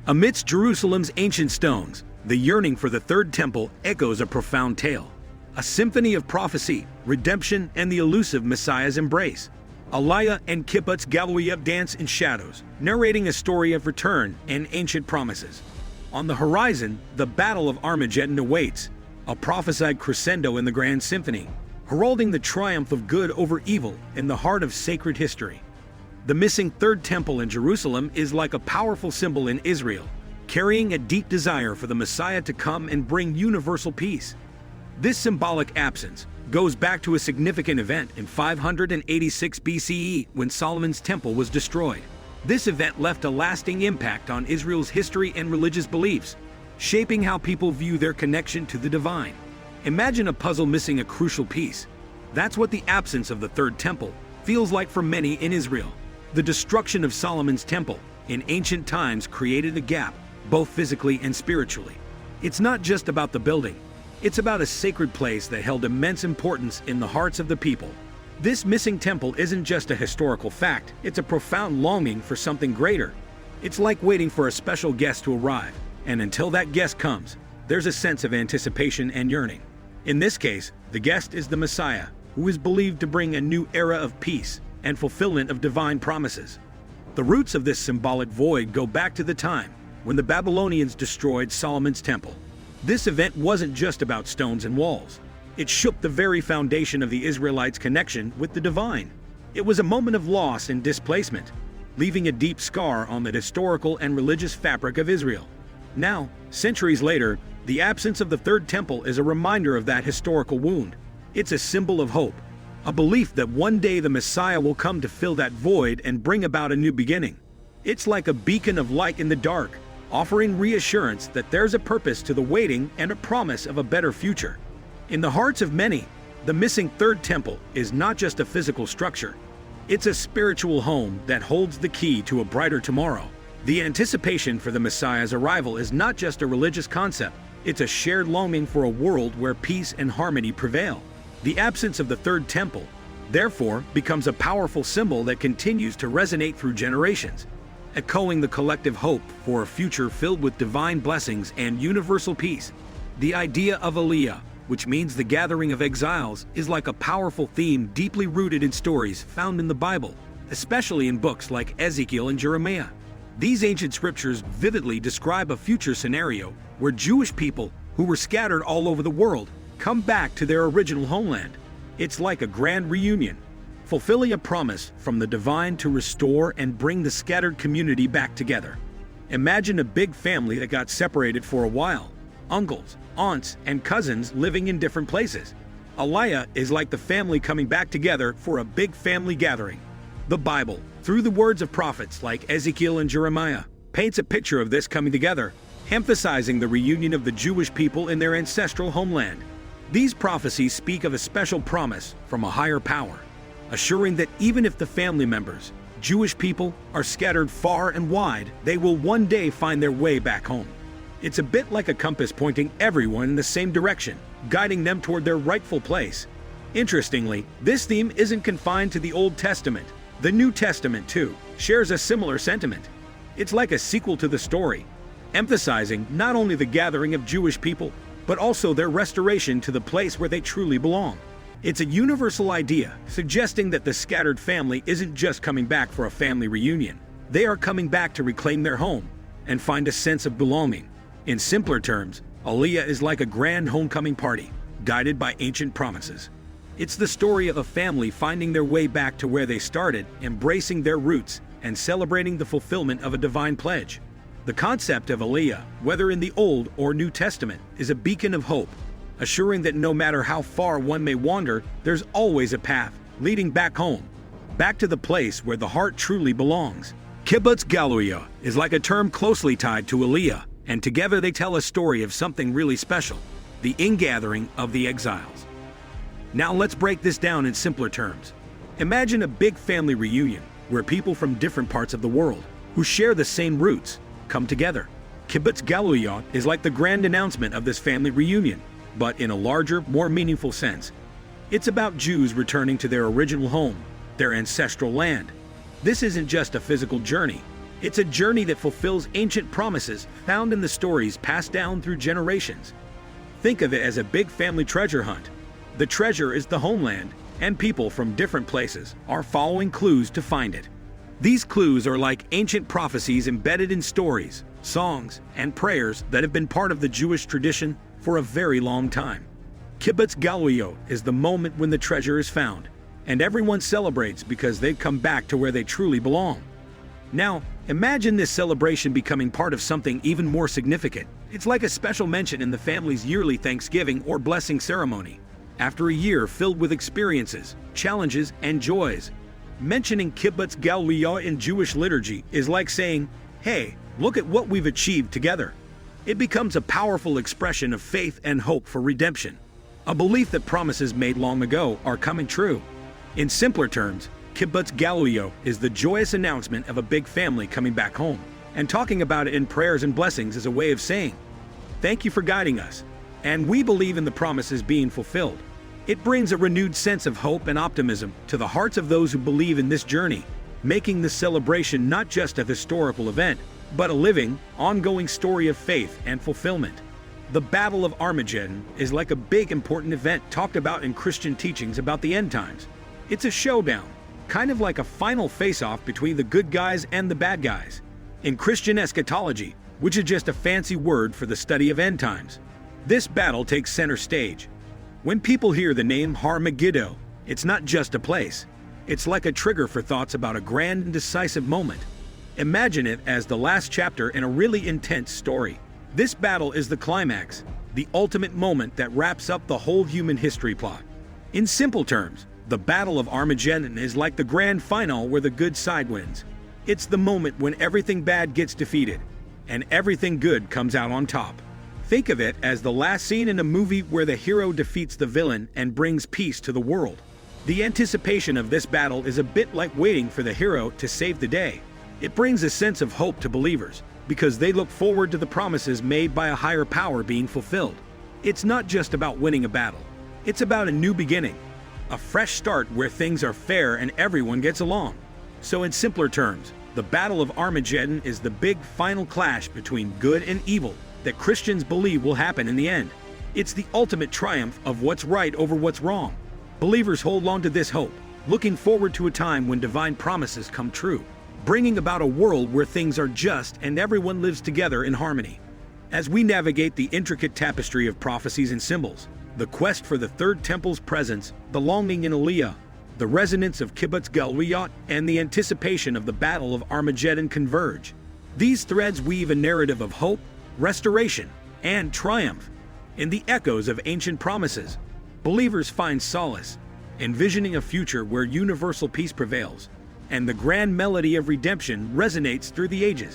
Amidst Jerusalem's ancient stones, the yearning for the Third Temple echoes a profound tale. A symphony of prophecy, redemption, and the elusive Messiah's embrace. Aliyah and Kibbutz Galuyot dance in shadows, narrating a story of return and ancient promises. On the horizon, the Battle of Armageddon awaits, a prophesied crescendo in the grand symphony, heralding the triumph of good over evil in the heart of sacred history. The missing Third Temple in Jerusalem is like a powerful symbol in Israel, carrying a deep desire for the Messiah to come and bring universal peace. This symbolic absence goes back to a significant event in 586 BCE when Solomon's temple was destroyed. This event left a lasting impact on Israel's history and religious beliefs, shaping how people view their connection to the divine. Imagine a puzzle missing a crucial piece. That's what the absence of the Third Temple feels like for many in Israel. The destruction of Solomon's temple in ancient times created a gap, both physically and spiritually. It's not just about the building. It's about a sacred place that held immense importance in the hearts of the people. This missing temple isn't just a historical fact, it's a profound longing for something greater. It's like waiting for a special guest to arrive, and until that guest comes, there's a sense of anticipation and yearning. In this case, the guest is the Messiah, who is believed to bring a new era of peace and fulfillment of divine promises. The roots of this symbolic void go back to the time when the Babylonians destroyed Solomon's temple. This event wasn't just about stones and walls. It shook the very foundation of the Israelites' connection with the divine. It was a moment of loss and displacement, leaving a deep scar on the historical and religious fabric of Israel. Now, centuries later, the absence of the Third Temple is a reminder of that historical wound. It's a symbol of hope, a belief that one day the Messiah will come to fill that void and bring about a new beginning. It's like a beacon of light in the dark, offering reassurance that there's a purpose to the waiting and a promise of a better future. In the hearts of many, the missing Third Temple is not just a physical structure. It's a spiritual home that holds the key to a brighter tomorrow. The anticipation for the Messiah's arrival is not just a religious concept, it's a shared longing for a world where peace and harmony prevail. The absence of the Third Temple, therefore, becomes a powerful symbol that continues to resonate through generations, echoing the collective hope for a future filled with divine blessings and universal peace. The idea of Aliyah, which means the gathering of exiles, is like a powerful theme deeply rooted in stories found in the Bible, especially in books like Ezekiel and Jeremiah. These ancient scriptures vividly describe a future scenario where Jewish people who were scattered all over the world come back to their original homeland. It's like a grand reunion, fulfilling a promise from the divine to restore and bring the scattered community back together. Imagine a big family that got separated for a while. Uncles, aunts, and cousins living in different places. Aliyah is like the family coming back together for a big family gathering. The Bible, through the words of prophets like Ezekiel and Jeremiah, paints a picture of this coming together, emphasizing the reunion of the Jewish people in their ancestral homeland. These prophecies speak of a special promise from a higher power, assuring that even if the family members, Jewish people, are scattered far and wide, they will one day find their way back home. It's a bit like a compass pointing everyone in the same direction, guiding them toward their rightful place. Interestingly, this theme isn't confined to the Old Testament. The New Testament, too, shares a similar sentiment. It's like a sequel to the story, emphasizing not only the gathering of Jewish people, but also their restoration to the place where they truly belong. It's a universal idea, suggesting that the scattered family isn't just coming back for a family reunion. They are coming back to reclaim their home and find a sense of belonging. In simpler terms, Aliyah is like a grand homecoming party, guided by ancient promises. It's the story of a family finding their way back to where they started, embracing their roots, and celebrating the fulfillment of a divine pledge. The concept of Aliyah, whether in the Old or New Testament, is a beacon of hope, assuring that no matter how far one may wander, there's always a path leading back home, back to the place where the heart truly belongs. Kibbutz Galuyot is like a term closely tied to Aliyah, and together they tell a story of something really special, the ingathering of the exiles. Now let's break this down in simpler terms. Imagine a big family reunion where people from different parts of the world, who share the same roots, come together. Kibbutz Galuyot is like the grand announcement of this family reunion, but in a larger, more meaningful sense. It's about Jews returning to their original home, their ancestral land. This isn't just a physical journey, It's a journey that fulfills ancient promises found in the stories passed down through generations. Think of it as a big family treasure hunt. The treasure is the homeland, and people from different places are following clues to find it. These clues are like ancient prophecies embedded in stories, songs, and prayers that have been part of the Jewish tradition for a very long time. Kibbutz Galuyot is the moment when the treasure is found, and everyone celebrates because they've come back to where they truly belong. Now, imagine this celebration becoming part of something even more significant. It's like a special mention in the family's yearly Thanksgiving or blessing ceremony. After a year filled with experiences, challenges, and joys, mentioning Kibbutz Galuyot in Jewish liturgy is like saying, "Hey, look at what we've achieved together." It becomes a powerful expression of faith and hope for redemption, a belief that promises made long ago are coming true. In simpler terms, Kibbutz Galuyot is the joyous announcement of a big family coming back home, and talking about it in prayers and blessings is a way of saying, "Thank you for guiding us, and we believe in the promises being fulfilled." It brings a renewed sense of hope and optimism to the hearts of those who believe in this journey, making the celebration not just a historical event, but a living, ongoing story of faith and fulfillment. The Battle of Armageddon is like a big important event talked about in Christian teachings about the end times. It's a showdown, kind of like a final face-off between the good guys and the bad guys. In Christian eschatology, which is just a fancy word for the study of end times, this battle takes center stage. When people hear the name Armageddon, it's not just a place. It's like a trigger for thoughts about a grand and decisive moment. Imagine it as the last chapter in a really intense story. This battle is the climax, the ultimate moment that wraps up the whole human history plot. In simple terms, the Battle of Armageddon is like the grand final where the good side wins. It's the moment when everything bad gets defeated, and everything good comes out on top. Think of it as the last scene in a movie where the hero defeats the villain and brings peace to the world. The anticipation of this battle is a bit like waiting for the hero to save the day. It brings a sense of hope to believers, because they look forward to the promises made by a higher power being fulfilled. It's not just about winning a battle. It's about a new beginning, a fresh start where things are fair and everyone gets along. So in simpler terms, the Battle of Armageddon is the big final clash between good and evil that Christians believe will happen in the end. It's the ultimate triumph of what's right over what's wrong. Believers hold on to this hope, looking forward to a time when divine promises come true, bringing about a world where things are just and everyone lives together in harmony. As we navigate the intricate tapestry of prophecies and symbols, the quest for the Third Temple's presence, the longing in Aliyah, the resonance of Kibbutz Galuyot, and the anticipation of the Battle of Armageddon converge. These threads weave a narrative of hope, restoration, and triumph. In the echoes of ancient promises, believers find solace, envisioning a future where universal peace prevails, and the grand melody of redemption resonates through the ages.